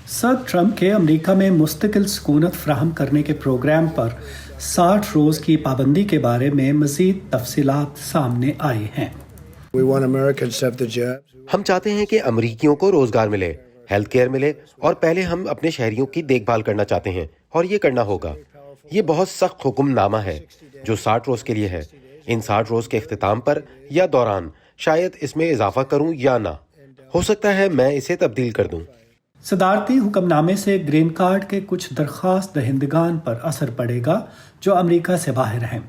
सदर ट्रंप के अमेरिका में मुस्तकिल सकूनत फराहम करने के प्रोग्राम पर 60 रोज़ की पाबंदी के बारे में मज़ीद तफसीलात सामने आई हैं। हम चाहते हैं कि अमरीकियों को रोजगार मिले, हेल्थ केयर मिले और पहले हम अपने शहरियों की देखभाल करना चाहते हैं और ये करना होगा। ये बहुत सख्त हुक्मनामा है जो 60 रोज के लिए है। इन 60 रोज के इख्तिताम पर या दौरान शायद इसमें इजाफा करूं या ना, हो सकता है मैं इसे तब्दील कर दूं। सदारती हुक्मनामे से ग्रीन कार्ड के कुछ दरख्वास्त दहिंदगान पर असर पड़ेगा जो अमेरिका से बाहर हैं,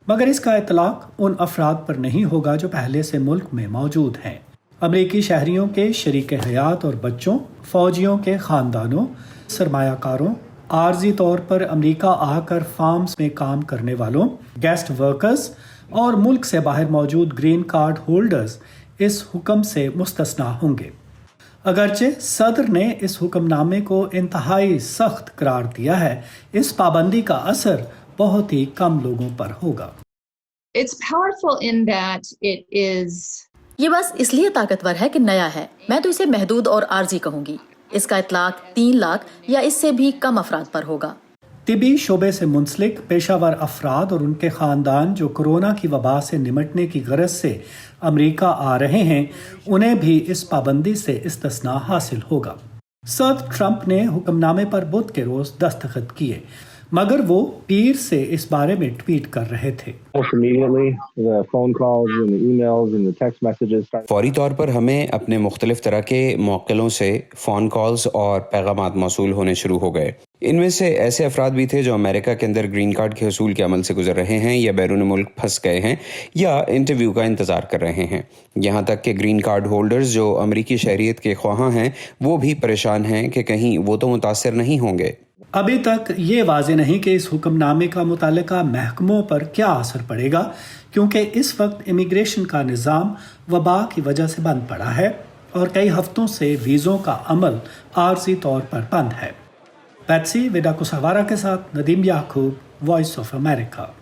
मगर इसका इतलाक उन अफराद पर नहीं होगा जो पहले से मुल्क में मौजूद हैं। अमरीकी शहरियों के शरीक हयात और बच्चों, फौजियों के ख़ानदानों, सरमायाकारों, आर्जी तौर पर अमरीका आकर फार्म्स में काम करने वालों, गेस्ट वर्कर्स और मुल्क से बाहर मौजूद ग्रीन कार्ड होल्डर्स इस हुक्म से मुस्तस्ना होंगे। अगरचे सदर ने इस हुक्मनामे को इंतहाई सख्त करार दिया है, इस पाबंदी का असर बहुत ही कम लोगों पर होगा। It's powerful in that it is ये बस इसलिए ताकतवर है कि नया है। मैं तो इसे महदूद और आर्जी कहूंगी। इसका इतलाक 3 लाख या इससे भी कम अफराद पर होगा। तिबी शोबे से मुंसलिक पेशावर अफराद और उनके खानदान जो कोरोना की वबा से निमटने की गरज से अमेरिका आ रहे हैं, उन्हें भी इस पाबंदी से इस्तिस्ना हासिल होगा। सदर ट्रंप ने हुक्मनामे पर बुध के रोज दस्तखत किए, मगर वो पीर से इस बारे में ट्वीट कर रहे थे। फौरी तौर पर हमें अपने मुख्तलिफ तरह के मौक्किलों से फ़ोन कॉल्स और पैगामात मौसूल होने शुरू हो गए। इनमें से ऐसे अफराद भी थे जो अमेरिका के अंदर ग्रीन कार्ड के हसूल के अमल से गुजर रहे हैं या बैरून मुल्क फंस गए हैं या इंटरव्यू का इंतज़ार कर रहे हैं। यहाँ तक कि ग्रीन कार्ड होल्डर्स जो अमरीकी शहरियत के ख्वाहां हैं, वो भी परेशान हैं कि कहीं वो तो मुतासिर नहीं होंगे। अभी तक ये वाज़ेह नहीं कि इस हुक्मनामे का मुतालिका महकमों पर क्या असर पड़ेगा, क्योंकि इस वक्त इमिग्रेशन का निज़ाम वबा की वजह से बंद पड़ा है और कई हफ्तों से वीज़ों का अमल आर्जी तौर पर बंद है। पैट्सी विदा कुसवारा के साथ नदीम याकूब, वॉइस ऑफ अमेरिका।